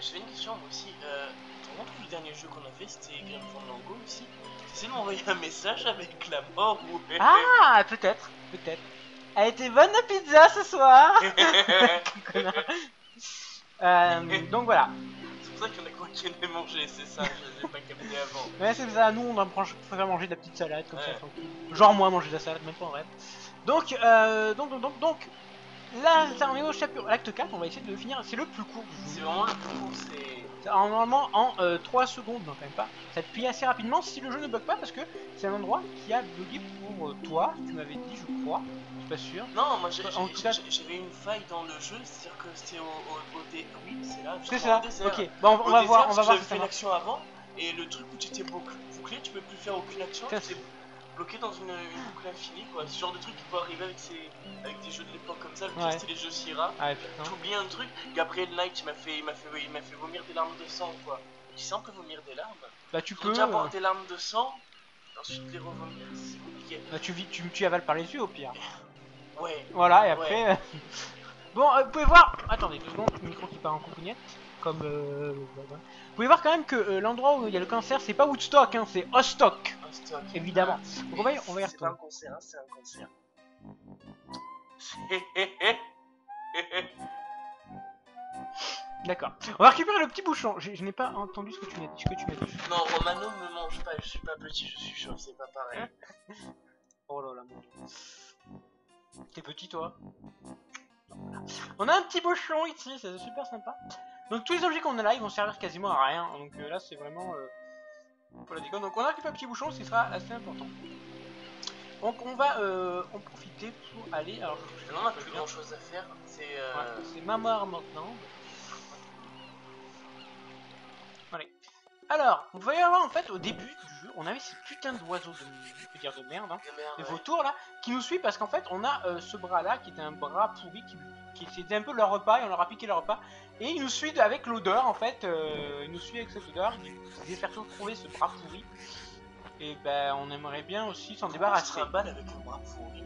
j'avais une question moi aussi. Tu te rends compte que le dernier jeu qu'on a fait c'était Grim Fandango aussi? T'essaies de m'envoyer un message avec la mort ou. Ah, peut-être, peut-être. Elle était bonne la pizza ce soir. Donc voilà. C'est pour ça qu'il y en a quoi qui aiment manger, c'est ça, je l'ai pas capté avant. Ouais, c'est ça, nous on préfère manger de la petite salade comme ça, Ouais. tranquille. Genre moi manger de la salade, même pas en vrai. Donc, là, on est au chapitre, l'acte 4, on va essayer de le finir, c'est le plus court du C'est jeu. vraiment le plus court, c'est. Normalement en 3 secondes, non quand même pas. Ça te plie assez rapidement si le jeu ne bug pas parce que c'est un endroit qui a bugué pour toi, tu m'avais dit je crois, je suis pas sûr. Non, moi En tout cas, j'avais une faille dans le jeu, c'est-à-dire que c'était oui, c'est là, c'est justement, ça, au désert. ok, bon on va voir J'avais si fait ça une marche. action avant, et le truc où tu étais bouclé, tu peux plus faire aucune action, Ça, tu t'es bloqué dans une boucle infinie, quoi. Ce genre de truc qui peut arriver avec des jeux de l'époque comme ça, le pire Ouais. c'était les jeux Sierra. Ah putain. T'oublies un truc, Gabriel Knight il m'a fait vomir des larmes de sang, quoi. Tu sais, on peut vomir des larmes. Bah tu Faut peux, déjà boire des larmes de sang, et ensuite les revomir, c'est compliqué. bah, tu avales par les yeux au pire. Ouais. Voilà, et après... Ouais. Bon, vous pouvez voir... Attendez, 2 secondes, le micro qui part en coucougnette. Comme... voilà. Vous pouvez voir quand même que l'endroit où il y a le cancer, c'est pas Woodstock, hein, c'est Ostock. Stock. Évidemment. Donc on va y C'est pas retourner. un concert, hein, c'est un concert. D'accord. On va récupérer le petit bouchon. Je n'ai pas entendu ce que tu m'as dit. Non, Romano me mange pas, je suis pas petit, je suis chauve, c'est pas pareil. Oh là là, mon dieu. T'es petit toi? On a un petit bouchon ici, c'est super sympa. Donc tous les objets qu'on a là, ils vont servir quasiment à rien. Donc là, c'est vraiment pour la déconne. Donc on a récupéré un petit bouchon, ce qui sera assez important. Donc on va en profiter pour aller. Alors On a plus grand chose à faire, c'est. c'est ma mort maintenant. Allez. Alors, vous voyez avoir en fait au début du jeu, on avait ces putains d'oiseaux de merde, hein, des vautours là, qui nous suivent parce qu'en fait on a ce bras là qui était un bras pourri qui c'était un peu leur repas et on leur a piqué leur repas et ils nous suivent avec l'odeur en fait, ils nous suivent avec cette odeur, ils espèrent toujours trouver ce bras pourri et ben on aimerait bien aussi s'en débarrasser. Un balle avec un bras pourri.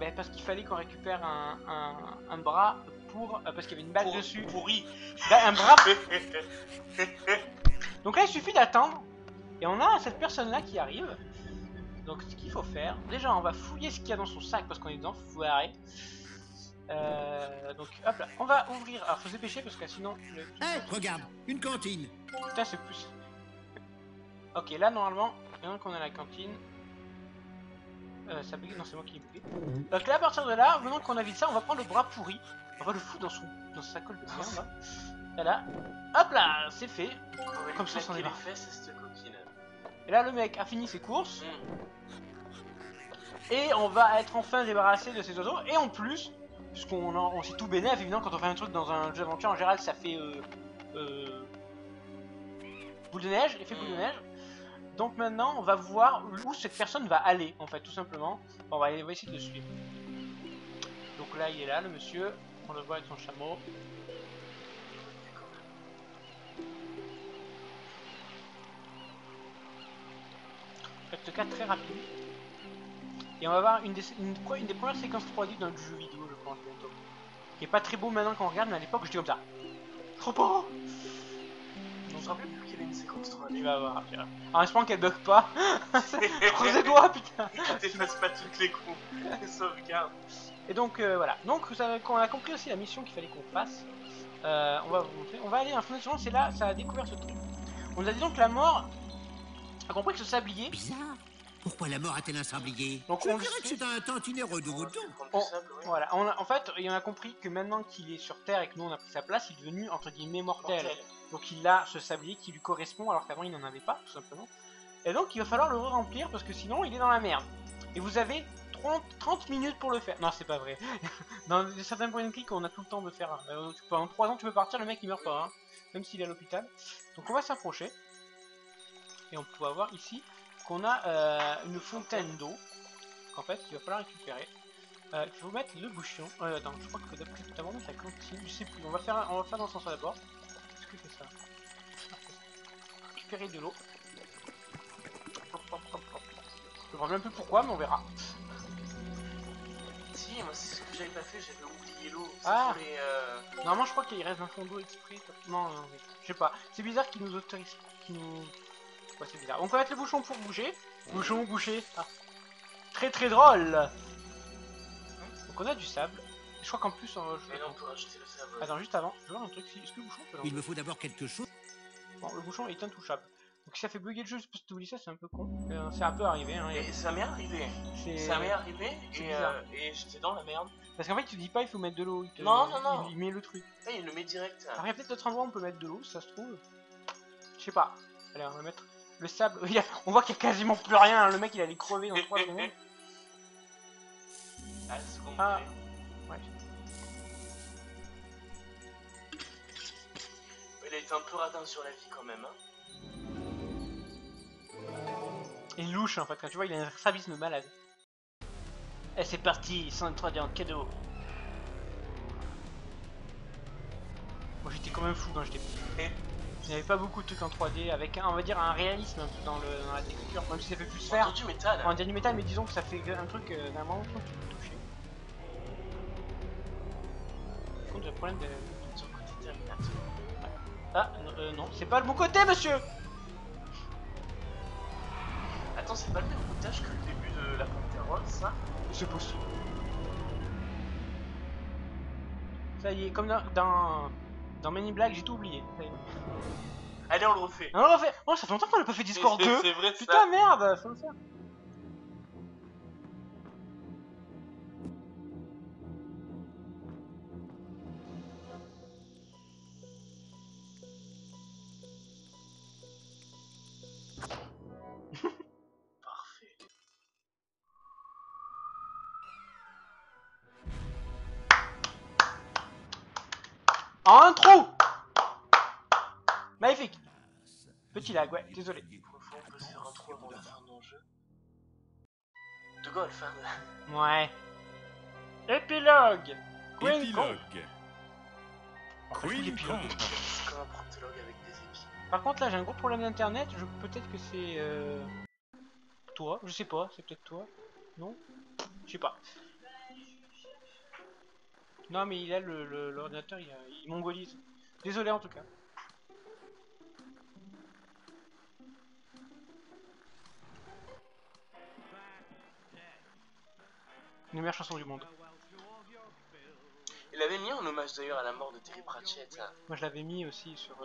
Ben parce qu'il fallait qu'on récupère un bras pour parce qu'il y avait une balle dessus. Pourri. Ben, un bras. Donc là il suffit d'attendre et on a cette personne là qui arrive. Donc ce qu'il faut faire, déjà on va fouiller ce qu'il y a dans son sac parce qu'on est dedans, faut arrêter. Donc hop là, on va ouvrir, alors faut se dépêcher parce que sinon... Hey, regarde, une cantine. Putain c'est plus... Ok là normalement, maintenant qu'on a la cantine... ça bug... Non c'est moi qui ai bugué. Donc là à partir de là, maintenant qu'on a vu ça, on va prendre le bras pourri. On va le foutre dans sa colle de merde là. Voilà. Hop là, c'est fait. Comme ça, on est les fesses à cette coquine. Et là, le mec a fini ses courses. Et on va être enfin débarrassé de ces oiseaux. Et en plus, puisqu'on s'est tout bénéf, évidemment, quand on fait un truc dans un jeu d'aventure, en général, ça fait boule de neige, effet boule de neige. Donc maintenant, on va voir où cette personne va aller, en fait, tout simplement. On va essayer de le suivre. Donc là, il est là, le monsieur. On le voit avec son chameau. Acte 4 très rapide. Et on va voir une des premières séquences 3D d'un jeu vidéo, je pense, bientôt. Qui est pas très beau maintenant quand on regarde, mais à l'époque j'étais comme ça. Trop beau! On se rappelle plus qu'il y avait une séquence 3D. Tu vas voir, en espérant qu'elle bug pas. Croise les doigts, putain! T'effaces pas toutes les coups. Sauvegarde. Et donc voilà. Donc on a compris aussi la mission qu'il fallait qu'on fasse. On va vous montrer. On va aller en fondation, c'est là, ça a découvert ce truc. On a dit donc la mort a compris que ce sablier. Bizarre. Pourquoi la mort a-t-elle un sablier? Donc je on dirais que c'est un tantinet redoudant. Voilà, en fait, on a compris que maintenant qu'il est sur Terre et que nous on a pris sa place, il est devenu entre guillemets mortel. Donc il a ce sablier qui lui correspond alors qu'avant il n'en avait pas, tout simplement. Et donc il va falloir le remplir parce que sinon il est dans la merde. Et vous avez 30 minutes pour le faire. Non, c'est pas vrai. Dans certains points de clic, on a tout le temps de faire. Pendant 3 ans, tu peux partir, le mec il meurt pas, hein, même s'il est à l'hôpital. Donc on va s'approcher. Et on peut voir ici qu'on a une fontaine d'eau qu'en fait il va falloir récupérer. Il faut mettre le bouchon. Attends, je crois que d'après tout avant la cantine, je sais plus. On va faire dans ce sens d'abord. Qu'est-ce que c'est ça? Récupérer de l'eau. Je me rappelle un peu pourquoi, mais on verra. Si, moi c'est ce que j'avais pas fait, j'avais oublié l'eau. Ah. Pour les, Normalement, je crois qu'il reste un fond d'eau exprès. Non, non, je sais pas. C'est bizarre qu'il nous autorise. Ouais, c'est bizarre. On peut mettre le bouchon pour bouger. Bouchon, boucher. Ah. Très très drôle. Donc on a du sable. Je crois qu'en plus, Mais non, on peut rajouter le sable. Attends, juste avant, je veux voir un truc. Est-ce que le bouchon peut Il me faut d'abord quelque chose. Bon, le bouchon est intouchable. Donc si ça fait bugger le jeu parce que tu oublies ça, c'est un peu con. C'est un peu arrivé. Hein, Et ça m'est arrivé. c'est- Ça m'est arrivé bizarre. et j'étais dans la merde. Parce qu'en fait, tu dis pas il faut mettre de l'eau. Non, non, non. Il met le truc. Putain, il le met direct. Alors, il y a peut-être d'autres endroits où on peut mettre de l'eau, si ça se trouve. Je sais pas. Allez, on va mettre le sable. On voit qu'il y a quasiment plus rien. Hein. Le mec, il allait crever dans 3 secondes. Ah, second Ah. degré. Ouais. Il a été un peu radin sur la vie quand même. Hein. Il louche en fait. Quand tu vois, il a un strabisme malade. Et c'est parti, 103D en cadeau. Moi, j'étais quand même fou quand j'étais petit. Il n'y avait pas beaucoup de trucs en 3D avec, on va dire, un réalisme un peu dans la texture. Même si ça fait plus On faire. entend du métal. On dit du métal, mais disons que ça fait un truc vraiment quand tu peux toucher. Par contre, j'ai le problème de. Sur le côté Terminator. Ah, non, c'est pas le bon côté, monsieur! Attends, c'est pas le même routage que le début de la Panthère Rose, ça? C'est possible. Ça y est, comme dans Men in Black, j'ai tout oublié. Ça y est. Allez, on le refait. Non, on l'a fait. Oh, ça fait longtemps qu'on a pas fait Discord 2. C'est vrai, Putain, merde, faut le faire. Parfait. En un trou! Magnifique. Petit lag, ouais, désolé. Pour une fois, on peut se faire un trou avant la fin de l'enjeu. De golf, hein. Ouais. Épilogue. Queen Kong. Épilogue. Enfin, Queen l'épilogue. Kong. C'est comme un protologue avec des épis. Par contre, là, j'ai un gros problème d'internet. Peut-être que c'est toi. Je sais pas. C'est peut-être toi. Non? Je sais pas. Non, mais il a l'ordinateur, il mongolise. Désolé en tout cas. Une meilleure chanson du monde. Il avait mis en hommage d'ailleurs à la mort de Terry Pratchett. Hein. Moi je l'avais mis aussi sur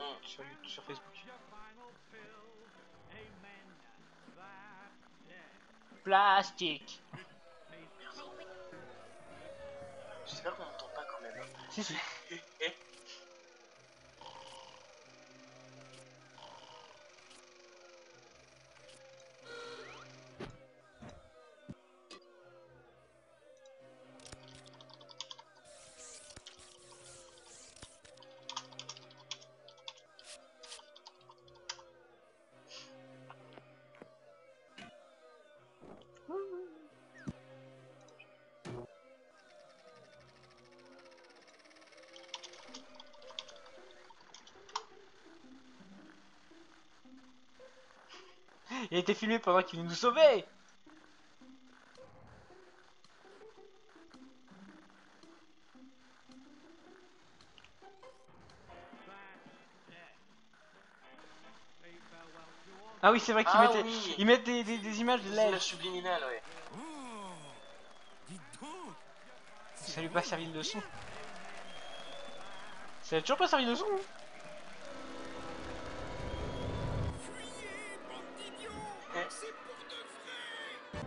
Facebook. Plastique. J'espère qu'on m'entend pas quand même. Hein. Si si. Il a été filmé pendant qu'il nous sauvait. Ah oui, c'est vrai qu'ils mettent, oui. ils mettent des images de Des l'aile. images subliminales, ouais. Oh, dites donc. Ça lui a pas servi de leçon. Ça a toujours pas servi de leçon. Hein. Fuyez, bande d'idiots. Eh. C'est pour de vrai.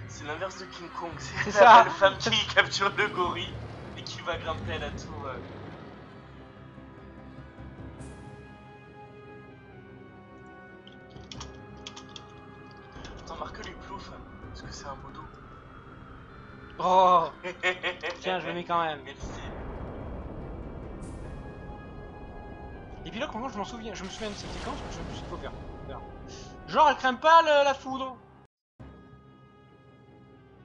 C'est l'inverse de King Kong. C'est C'est ça. la belle femme qui capture le gorille et qui va grimper à la tour. Attends, marque-lui plouf. Parce que c'est un modo. Oh, tiens, je le mets quand même. Merci. Et puis là, comment je m'en souviens? Je me souviens de cette séquence, mais je sais plus ce qu'il faut faire. Voilà. Genre, elle craint pas la foudre.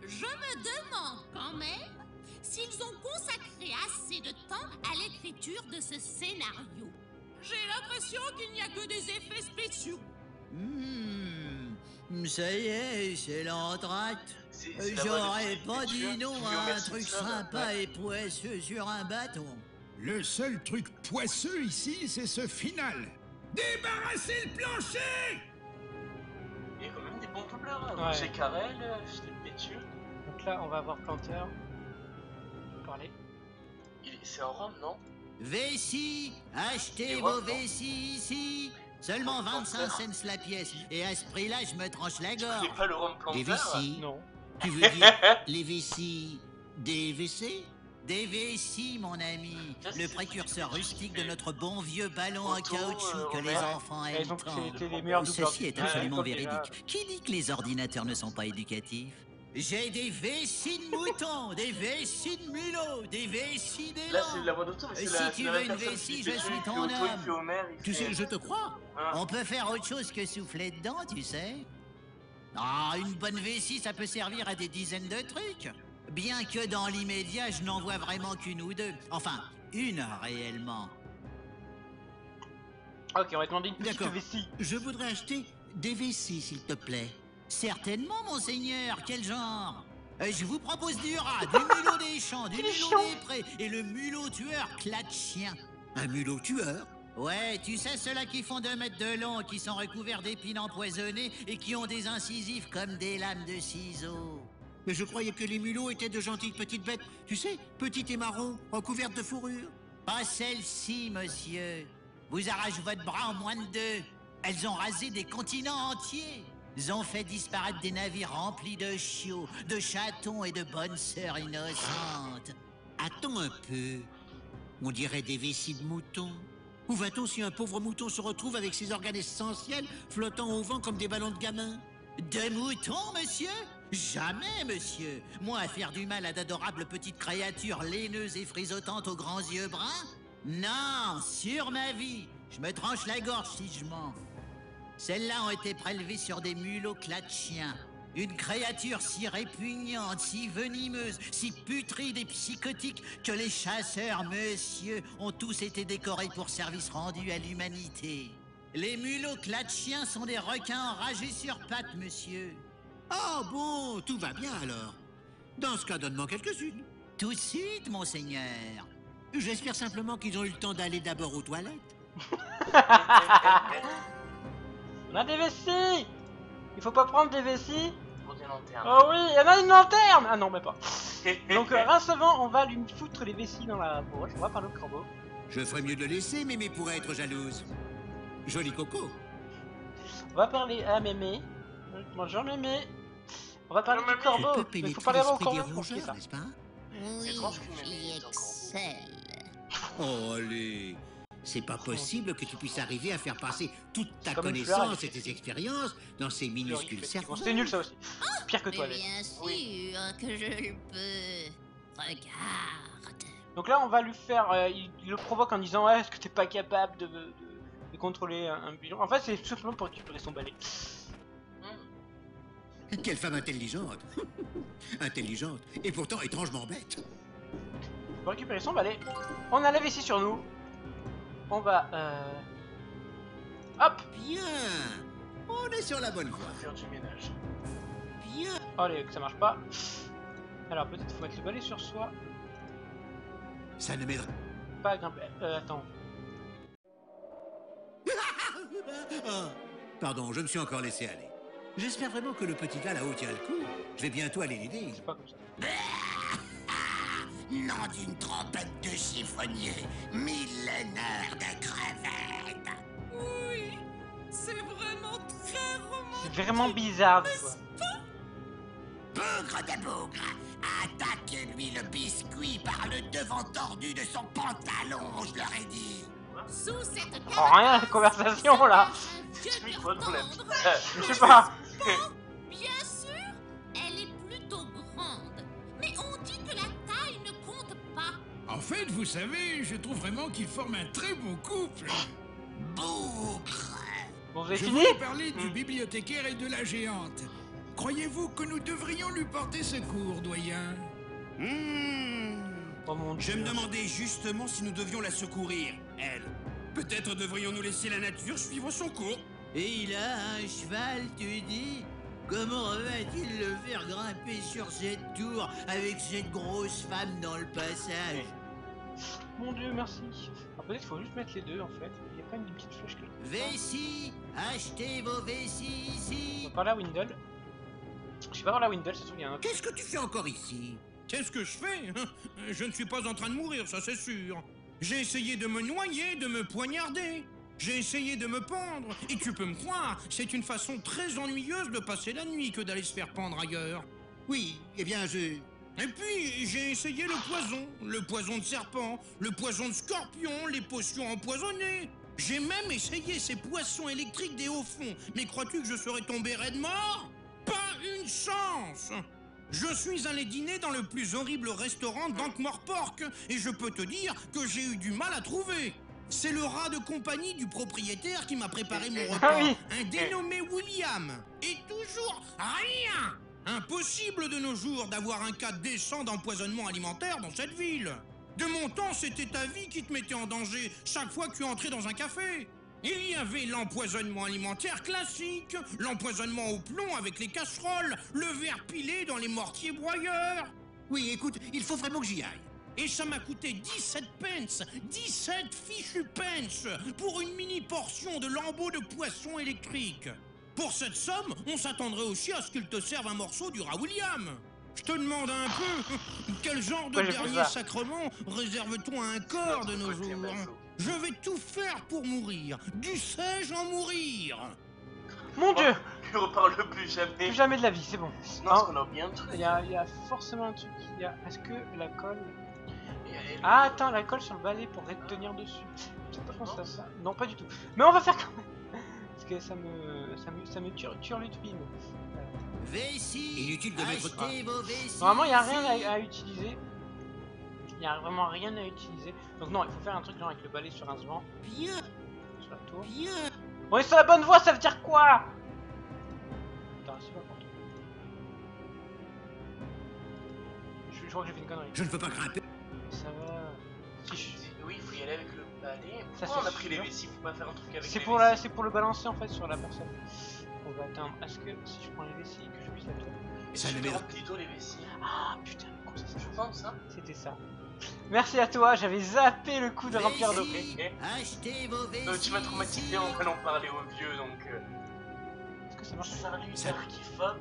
Je me demande quand même s'ils ont consacré assez de temps à l'écriture de ce scénario. J'ai l'impression qu'il n'y a que des effets spéciaux. Ça y est, c'est l'entracte. C'est la voix de J'aurais Philippe pas Pétueux dit non qui dit à un merci truc de ça, là. sympa et poisseux sur un bâton. Le seul truc poisseux ici, c'est ce final. Débarrassez le plancher! Il y a quand même des bons doubleurs, hein. Ouais. Roger Carrel, Philippe Pétueux. Donc là, on va avoir Planteur. Parler. C'est en Rome, non? Vessie, achetez Et vos voilà. vessies ici. Seulement 25 cents la pièce. Et à ce prix-là, je me tranche la Tu gorge. connais pas le Rome Des Planteur? vessies? Non. Tu veux dire les vessies des WC? Des vessies, mon ami. Qu'est-ce Le que c'est précurseur que tu rustique fais? de notre bon vieux ballon en Otto, caoutchouc que les Homer. enfants Et aiment donc, tant. c'était les meilleurs doubleurs. Ceci est Ouais, absolument déjà. véridique. Qui dit que les ordinateurs ne sont pas éducatifs? J'ai des vessies de moutons, des vessies de mulots, des vessies Là, d'élan. c'est la voix d'Otto, mais c'est Si la tu la veux même une personne. vessie, Philippe je Pétueux, suis il fait ton Otto, il homme. fait Homer, il Tu fait- sais, je te crois. Hein. On peut faire autre chose que souffler dedans, tu sais. Ah, une bonne vessie, ça peut servir à des dizaines de trucs. Bien que dans l'immédiat, je n'en vois vraiment qu'une ou deux. Enfin, une réellement. Ok, on va demander une petite D'accord. vessie. Je voudrais acheter des vessies, s'il te plaît. Certainement, monseigneur. Quel genre? Je vous propose du rat, du mulot des champs, du Quel mulot chiant. des prés et le mulot tueur clat-chien. Un mulot tueur? Ouais, tu sais, ceux-là qui font 2 mètres de long, qui sont recouverts d'épines empoisonnées et qui ont des incisives comme des lames de ciseaux. Mais je croyais que les mulots étaient de gentilles petites bêtes. Tu sais, petites et marrons, recouvertes de fourrure. Pas celle-ci, monsieur. Vous arrachez votre bras en moins de 2. Elles ont rasé des continents entiers. Ils ont fait disparaître des navires remplis de chiots, de chatons et de bonnes sœurs innocentes. Attends un peu. On dirait des vessies de moutons. Où va-t-on si un pauvre mouton se retrouve avec ses organes essentiels flottant au vent comme des ballons de gamin? De moutons, monsieur? Jamais, monsieur. Moi, à faire du mal à d'adorables petites créatures laineuses et frisottantes aux grands yeux bruns? Non, sur ma vie. Je me tranche la gorge si je mens. Celles-là ont été prélevées sur des mulots clat-chiens. Une créature si répugnante, si venimeuse, si putride et psychotique que les chasseurs, monsieur, ont tous été décorés pour service rendu à l'humanité. Les mulots clat-chiens sont des requins enragés sur pattes, monsieur. Oh bon, tout va bien alors. Dans ce cas, donne-moi quelques-unes. Tout de suite, monseigneur. J'espère simplement qu'ils ont eu le temps d'aller d'abord aux toilettes. On a des vessies. Il faut pas prendre des vessies. Pour des lanternes. Oh oui, il y en a une lanterne. Ah non, mais pas. Donc, rincevant, on va lui foutre les vessies dans la poche. On va parler au corbeau. Je ferais mieux de le laisser, Mémé pourrait être jalouse. Joli coco. On va parler à Mémé. Bonjour Mémé. On va parler Bonjour, du Mémé. Je corbeau. peux Mais il faut pénétrer parler avant au l'esprit des corbeau pour qu'il y ait rongeurs, ça. n'est-ce pas? C'est Oui, étrange qu'une mémé j'y est encore excelle. Oh, allez. C'est pas possible que tu puisses arriver à faire passer toute ta Comme une fleur, connaissance il et fait- tes expériences dans ces minuscules Effectivement, cerveaux. c'était nul ça aussi. Pire que toi, Mais Léa. bien sûr Oui. que je le peux. Regarde. Donc là, on va lui faire. Il le provoque en disant ouais, est-ce que t'es pas capable de contrôler un bilan. En fait, c'est tout simplement pour récupérer son balai. Quelle femme intelligente. Intelligente et pourtant étrangement bête. Pour récupérer son balai, on a la vessie sur nous. On va. Hop. Bien. On est sur la bonne voie. Faire du ménage. Bien. Oh, allez, que ça marche pas. Alors peut-être faut mettre le balai sur soi. Ça ne m'aidera. Pas à grimper. Attends. Ah, pardon, je me suis encore laissé aller. J'espère vraiment que le petit gars là-haut tient le coup. Je vais bientôt aller l'aider. C'est pas comme ça. Nom d'une trompette de chiffonnier, millénaire de crevettes. Oui, c'est vraiment très romantique. C'est vraiment bizarre des fois. Bougre de bougre, attaquez-lui le biscuit par le devant tordu de son pantalon, je leur ai dit. Sous cette Oh, rien, la conversation là. Explique quoi dans la vie. Je sais pas. Bien sûr, elle est plutôt grande. Mais on dit que la taille ne compte pas. En fait, vous savez, je trouve vraiment qu'ils forment un très beau couple. Bougre. Bon, vous avez Je fini? voulais parler du bibliothécaire et de la géante. Croyez-vous que nous devrions lui porter secours, doyen? Oh mon Je dieu. me demandais justement si nous devions la secourir, elle. Peut-être devrions-nous laisser la nature suivre son cours. Et il a un cheval, tu dis? Comment va-t-il le faire grimper sur cette tour avec cette grosse femme dans le passage? Mon dieu, merci. Alors peut-être qu'il faut juste mettre les deux en fait. Il y a pas une petite flèche quelque part. Vessie, achetez vos vessies On ici. va parler à Windle. Je vais pas voir la Windle, c'est sûr qu'il y a un autre. Qu'est-ce que tu fais encore ici? Qu'est-ce que je fais? Je ne suis pas en train de mourir, ça c'est sûr. J'ai essayé de me noyer, de me poignarder. J'ai essayé de me pendre. Et tu peux me croire, c'est une façon très ennuyeuse de passer la nuit que d'aller se faire pendre ailleurs. Oui, eh bien je... Et puis, j'ai essayé le poison de serpent, le poison de scorpion, les potions empoisonnées. J'ai même essayé ces poissons électriques des hauts fonds. Mais crois-tu que je serais tombé raide mort? Pas une chance! Je suis allé dîner dans le plus horrible restaurant d'Ankh-Morpork et je peux te dire que j'ai eu du mal à trouver. C'est le rat de compagnie du propriétaire qui m'a préparé mon repas, Ah oui. un dénommé William. Et toujours rien! Impossible de nos jours d'avoir un cas décent d'empoisonnement alimentaire dans cette ville. De mon temps, c'était ta vie qui te mettait en danger chaque fois que tu entrais dans un café. Il y avait l'empoisonnement alimentaire classique, l'empoisonnement au plomb avec les casseroles, le verre pilé dans les mortiers broyeurs. Oui, écoute, il faut vraiment que j'y aille. Et ça m'a coûté 17 pence, 17 fichus pence, pour une mini portion de lambeaux de poisson électrique. Pour cette somme, on s'attendrait aussi à ce qu'il te serve un morceau du rat William. Je te demande un peu, quel genre de Ouais, j'ai fait dernier ça. sacrement réserve-t-on à un corps de nos jours? Je vais tout faire pour mourir. Dussé-je en mourir? Mon dieu! Tu reparles plus jamais. Plus jamais de la vie, c'est bon. Non, Ah. parce qu'on a oublié un truc. Il y a forcément un truc. Est-ce que la colle. Et- Ah, attends, la colle sur le balai pour retenir dessus. J'ai pas pensé à ça. Non, pas du tout. Mais on va faire quand même. Parce que ça me turlupine. Vessie, Inutile de mettre de achetez vos vessies Normalement, il n'y a ici. rien à utiliser. Il n'y a vraiment rien à utiliser. Donc, non, il faut faire un truc genre avec le balai sur un vent. Bien, Sur la tour. bien. On est sur la bonne voie, ça veut dire quoi? Attends, c'est pas pour toi. Je crois que j'ai fait une connerie. Je ne peux pas grimper. Ça va. Si je- Oui, il faut y aller avec le balai. Ça, Pourquoi on a c'est pris les sûr. vessies? Faut pas faire un truc avec C'est les pour, vessies. c'est pour le balancer en fait sur la personne. On va atteindre. Est-ce que si je prends les vessies que je puisse la tour? Et Ça si ne tu mérite- remplis d'eau les vessies? Ah putain, con, ça, Je pense, hein. c'était ça. Merci à toi, j'avais zappé le coup de remplir d'eau. Vessie, achetez vos vessies Tu m'as traumatisé ici. en allant parler aux vieux, donc... Est-ce que ça marche? Salut, Darkyphobe.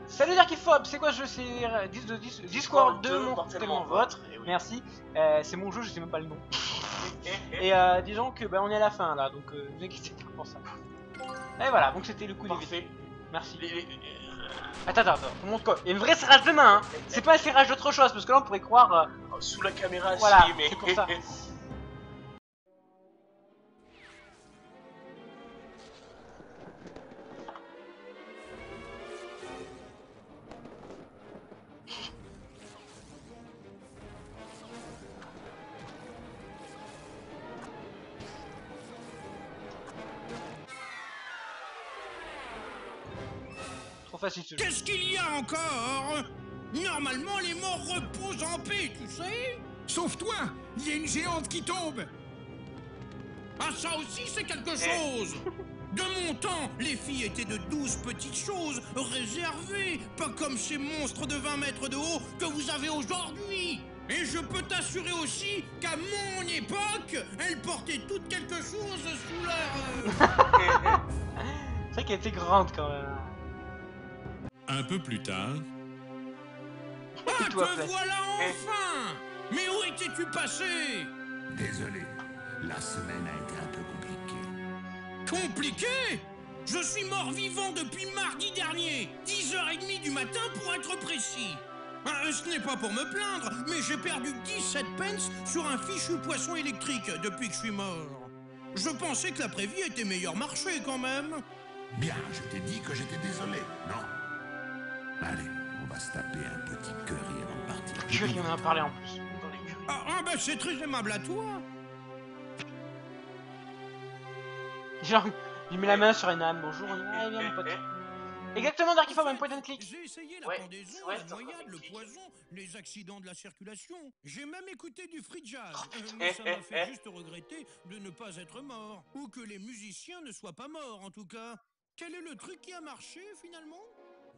Salut Darkyphobe, c'est quoi ce jeu? C'est Discord 2, mortellement votre. Eh oui. Merci. C'est mon jeu, je sais même pas le nom. Et disons que on est à la fin là, donc ne vous inquiétez pas pour ça. Et voilà, donc c'était le coup des vessies. Parfait. Merci. Les- Attends, on montre quoi? Il y a une vraie serrage de main, hein. C'est pas un serrage d'autre chose, parce que là on pourrait croire. Sous la caméra, Voilà, si, mais... c'est pour ça. Trop facile ce jeu. Qu'est-ce qu'il y a encore? Normalement, les morts reposent en paix, tu sais? Sauf toi, il y a une géante qui tombe. Ah, ça aussi, c'est quelque chose! De mon temps, les filles étaient de douces petites choses, réservées, pas comme ces monstres de 20 mètres de haut que vous avez aujourd'hui! Et je peux t'assurer aussi qu'à mon époque, elles portaient toutes quelque chose sous leur... C'est vrai qu'elle était grande quand même. Un peu plus tard... Et Ah, toi, te Flash. voilà enfin! Mais où étais-tu passé? Désolé, la semaine a été un peu compliquée. Compliqué? Je suis mort vivant depuis mardi dernier, 10h30 du matin pour être précis. Ce n'est pas pour me plaindre, mais j'ai perdu 17 pence sur un fichu poisson électrique depuis que je suis mort. Je pensais que l'après-vie était meilleur marché quand même. Bien, je t'ai dit que j'étais désolé, non? Allez, on va se taper un petit curry avant de partir. Je lui en a parlé en plus. Dans l'écurie. Ah, c'est très aimable à toi. Genre, il met la main sur une âme. Bonjour, viens mon pote. Exactement, Darkyphobe, un point and click. J'ai essayé la Ouais, pendaison, ouais, la c'est un noyade, point and le click. poison, les accidents de la circulation. J'ai même écouté du free jazz. Mais ça m'a fait juste regretter de ne pas être mort. Ou que les musiciens ne soient pas morts, en tout cas. Quel est le truc qui a marché, finalement?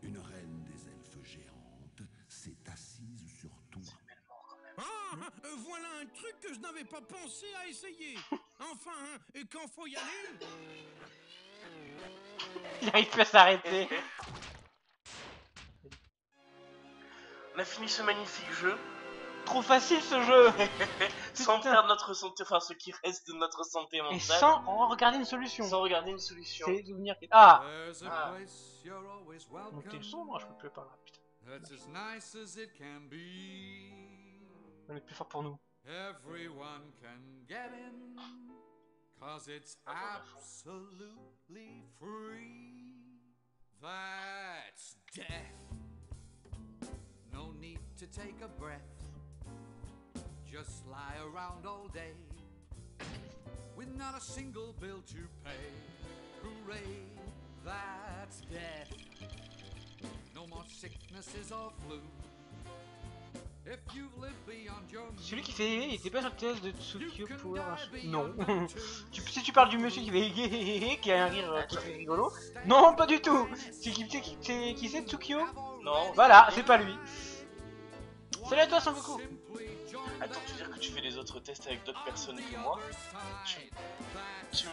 Une reine des elfes géantes s'est assise sur toi. Voilà un truc que je n'avais pas pensé à essayer. Enfin, et quand faut y aller... Il arrive plus à s'arrêter. On a fini ce magnifique jeu. Trop facile ce jeu. Sans Putain. perdre notre santé, enfin ce qui reste de notre santé Et mentale. sans regarder une solution. Sans regarder une solution. C'est souvenir. Ah. There's a Ah. place you're always Monter le son, welcome. moi je peux plus parler. Putain, That's as nice as it can be. on va être plus fort pour nous. Everyone can get in, 'cause it's absolutely free. That's death. No need to take a breath. Just lie around all day with not a single bill to pay. Hooray, that's death. No more sicknesses or flu. If you've lived beyond your Celui qui fait, il était pas sur le TS de Tsukio You can Power. die Non. beyond that too. Si tu parles du monsieur qui fait qui a un rire qui fait rigolo. Non, pas du tout. C'est qui c'est Tsukio? Non. Voilà, c'est pas lui. Salut à toi Sangoku. Attends, tu veux dire que tu fais les autres tests avec d'autres personnes que moi? Tu-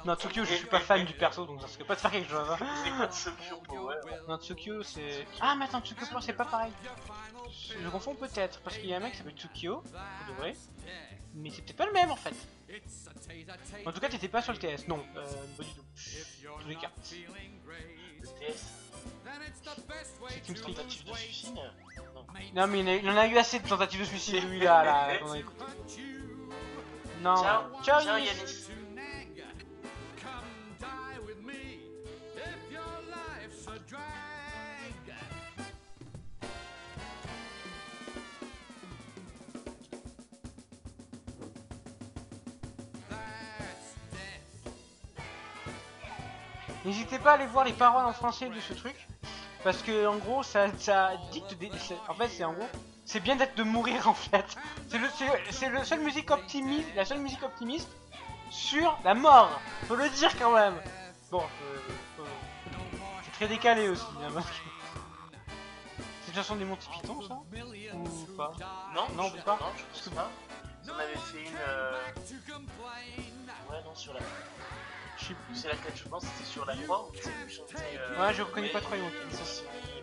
Non, Tsukio, je suis pas fan du perso donc ça serait pas de faire quelque chose. Hein. C'est quoi ce Pure Power? Non, Tsukio c'est. Ah, mais attends, Tsukio Power c'est pas pareil. Je confonds peut-être parce qu'il y a un mec qui s'appelle Tsukio, pour de vrai. Mais c'est peut-être pas le même en fait. En tout cas, t'étais pas sur le TS. Non, pas du tout. En tous les cas. Le TS? TeamSpeak. Tentative de suicide? Non. Non, mais il en a eu assez de tentatives de suicide lui là qu'on a écouté. Non. Ciao, Ciao, ciao Yanis. Yanis. Come die with me if your life's a drag. That's death. N'hésitez pas à aller voir les paroles en français de ce truc. Parce que en gros ça dicte des. En fait c'est en gros. C'est bien d'être de mourir en fait. C'est le seul musique optimiste. La seule musique optimiste sur la mort. Faut le dire quand même. Bon, c'est très décalé aussi. Hein, parce que- C'est une chanson des Monty Python ça? Ou pas? Non, Non, je, pas. non, je pense pas. Ils en avaient fait une. Ouais, non, sur la. Je sais plus. C'est laquelle je pense, c'était sur la 3 où tu sais, chanter. Ouais, je reconnais pas trop les Monty Python.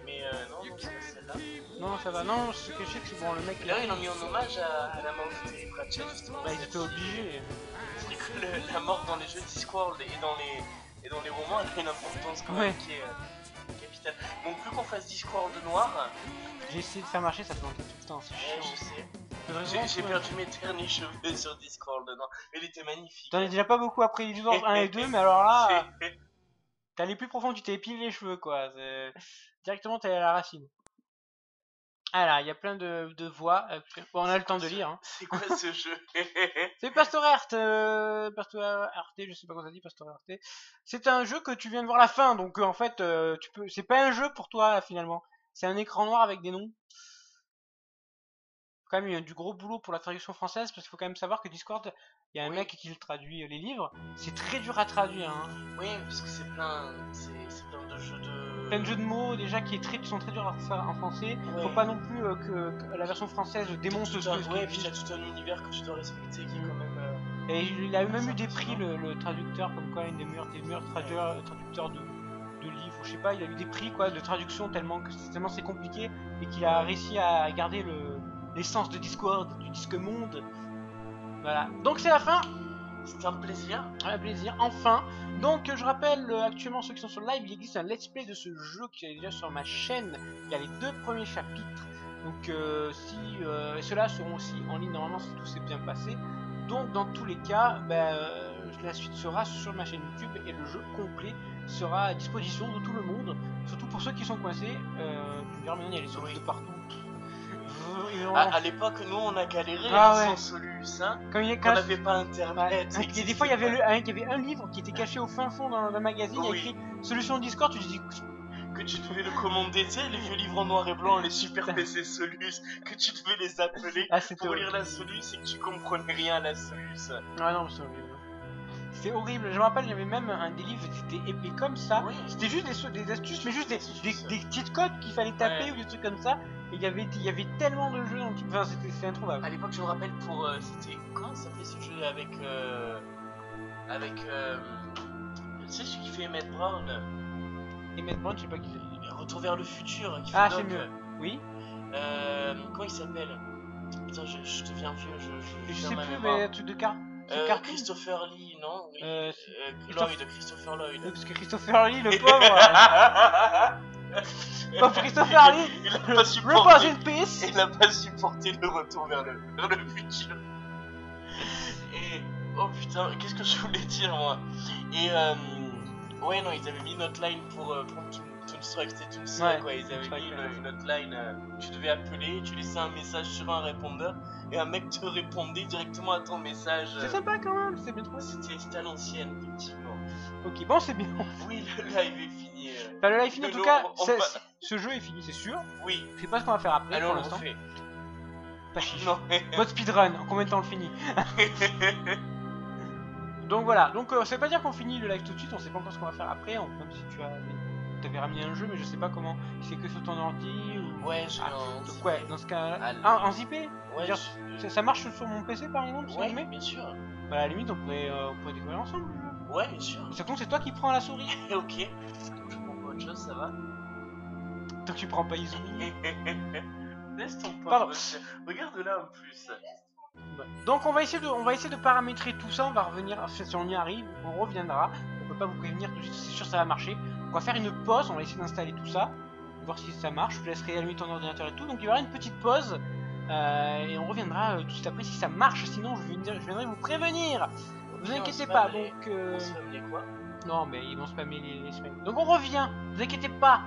Mais non, non, c'est pas celle-là. Non, ça va. Non, ce que je sais que c'est bon, le mec. Et là, ils l'ont mis en hommage à la mort de Terry Pratchett, justement. Bah, ils étaient obligés. C'est vrai que la mort dans les jeux Discworld et dans les romans, elle a une importance quand Ouais. même qui est capitale. Bon, plus qu'on fasse Discworld noir, J'ai essayé de faire marcher, ça plantait tout le temps. C'est ouais, chiant. je sais. Faudrait J'ai vraiment- perdu mes derniers cheveux sur Discworld noir. Il était magnifique. T'en as déjà pas beaucoup après les 1 et 2, mais alors là, C'est- t'es allé plus profond, tu t'es épilé les cheveux quoi. Directement t'es à la racine. Ah là, il y a plein de voix. Bon, on a le temps de lire. Hein. C'est quoi ce jeu? C'est Pastorert, je sais pas comment ça dit, Pastorert. C'est un jeu que tu viens de voir la fin, donc en fait, tu peux. C'est pas un jeu pour toi finalement. C'est un écran noir avec des noms. Quand même, il y a du gros boulot pour la traduction française parce qu'il faut quand même savoir que Discord, il y a un Oui. mec qui le traduit les livres. C'est très dur à traduire. Hein. Oui, parce que c'est plein de jeux de. Plein de jeux de mots déjà qui sont très durs à faire en français. Ouais. Faut pas non plus que la version française démonte ce que Ouais, puis t'as tout un univers que tu dois respecter qui est quand même. Et il a même eu des prix le traducteur comme quoi une des meilleurs traducteurs de livres, ou je sais pas, il a eu des prix quoi de traduction tellement c'est compliqué et qu'il a réussi à garder l'essence de Discord, du disque monde. Voilà. Donc c'est la fin. C'est un plaisir. Un plaisir, enfin. Donc je rappelle actuellement ceux qui sont sur le live, il existe un let's play de ce jeu qui est déjà sur ma chaîne. Il y a les 2 premiers chapitres. Donc ceux-là seront aussi en ligne normalement si tout s'est bien passé. Donc dans tous les cas, la suite sera sur ma chaîne YouTube et le jeu complet sera à disposition de tout le monde. Surtout pour ceux qui sont coincés. Tu me diras maintenant il y a les solutions de partout. À l'époque, nous on a galéré sans Solus, hein. Quand on n'avait pas internet. Et des fois il y avait un livre qui était caché au fin fond d'un magazine, il y a écrit solution Discord, tu te dis que tu devais le commander, tu sais, les vieux livres en noir et blanc, les super PC Solus, que tu devais les appeler pour lire la Solus et que tu comprenais rien à la Solus. Ah non, c'est horrible. C'est horrible. Je me rappelle, il y avait même un des livres, c'était épais comme ça. Oui. C'était juste des astuces, mais juste des petites codes qu'il fallait taper Ouais. ou des trucs comme ça. Et il y avait tellement de jeux dans le truc. Enfin, c'était introuvable. À l'époque, je me rappelle pour. C'était. Comment ça s'appelait ce jeu avec. Tu sais, celui qui fait Emmett Brown. Et maintenant, je sais pas qui fait. Retour vers le futur. Qui Ah, fait c'est Doc. mieux. Oui. Comment il s'appelle? Putain, je deviens vieux. Je perds sais ma plus, mémoire. mais un truc de carte. Cartoon. Christopher Lee, non? Oui. Christopher Lloyd. Parce que Christopher Lee, le pauvre. Pauvre Christopher Lee. Il a pas Rest supporté. in peace. Il n'a pas supporté le retour vers le futur. Et oh putain, qu'est-ce que je voulais dire moi? Et ouais non, ils avaient mis une hotline pour prendre Toonstruck, c'était Toonstruck Ouais, quoi. Ils avaient Toonstruck, mis ouais. une hotline. Tu devais appeler, tu laissais un message sur un répondeur et un mec te répondait directement à ton message. C'est sympa quand même, c'est bien trouvé. C'était à l'ancienne effectivement. Ok, bon, c'est bien. Oui, le live est fini. Enfin, le live fini, en nous, tout cas, on ce jeu est fini, c'est sûr. Oui, Je sais pas ce qu'on va faire après allez pour on le l'instant. fait. Pas chiche. Non. Mode speedrun, en combien de temps on le finit? Donc voilà, donc ça veut pas dire qu'on finit le live tout de suite, on sait pas encore ce qu'on va faire après, même si t'avais ramené un jeu, mais je sais pas comment, c'est que sur ton ordi ou... Ouais, j'ai Ah, un donc ouais, dans ce cas Ah, là... en zippé? Ouais, Dire, ça marche sur mon PC par exemple, si on le ouais, met? bien sûr. Bah à la limite on pourrait découvrir ensemble. Ouais, bien sûr. Ça compte, c'est toi qui prends la souris. Ok. Je prends pas autre chose, ça va. Donc tu prends pas Izumi. Laisse ton pote. Pardon. Regarde là en plus. Donc on va essayer de paramétrer tout ça, on va revenir, si on y arrive, on reviendra. On peut pas vous prévenir tout de suite, c'est sûr ça va marcher. On va faire une pause, on va essayer d'installer tout ça, voir si ça marche, je te laisserai allumer ton ordinateur et tout. Donc il y aura une petite pause et on reviendra tout de suite après si ça marche, sinon je viendrai vous prévenir. Vous inquiétez pas, donc... On se fait amener quoi? Non mais ils vont spammer les semaines. Donc on revient, vous inquiétez pas.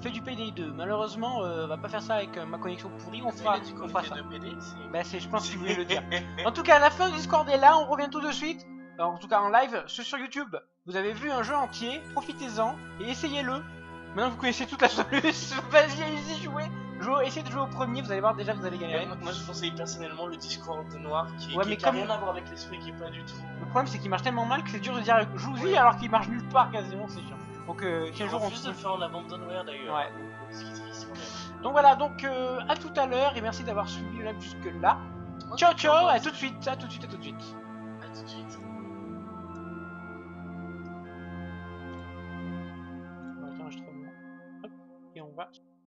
Fait du Payday 2, malheureusement on va pas faire ça avec ma connexion pourrie, on fera ça. De PD, c'est... Bah c'est, je pense qu'il voulait le dire. En tout cas, la fin du Discord est là, on revient tout de suite. Alors, en tout cas en live, sur YouTube, vous avez vu un jeu entier, profitez-en et essayez-le. Maintenant vous connaissez toute la solution, vas-y, allez-y, jouez. Essayez de jouer au premier, vous allez voir déjà, vous allez galérer. Moi je conseille personnellement le Discord noir qui, Ouais, qui mais a comme- rien à voir avec l'esprit, qui est pas du tout. Le problème c'est qu'il marche tellement mal que c'est dur de dire joue-y Oui. alors qu'il marche nulle part quasiment, c'est chiant. Donc Je quel jour on refuse de le faire en abandonware d'ailleurs. Ouais. Ce qui est triste quand même. Donc voilà, donc à tout à l'heure et merci d'avoir suivi le live jusque là. Ciao ciao, à tout de suite, à tout de suite, à tout de suite. À tout de suite.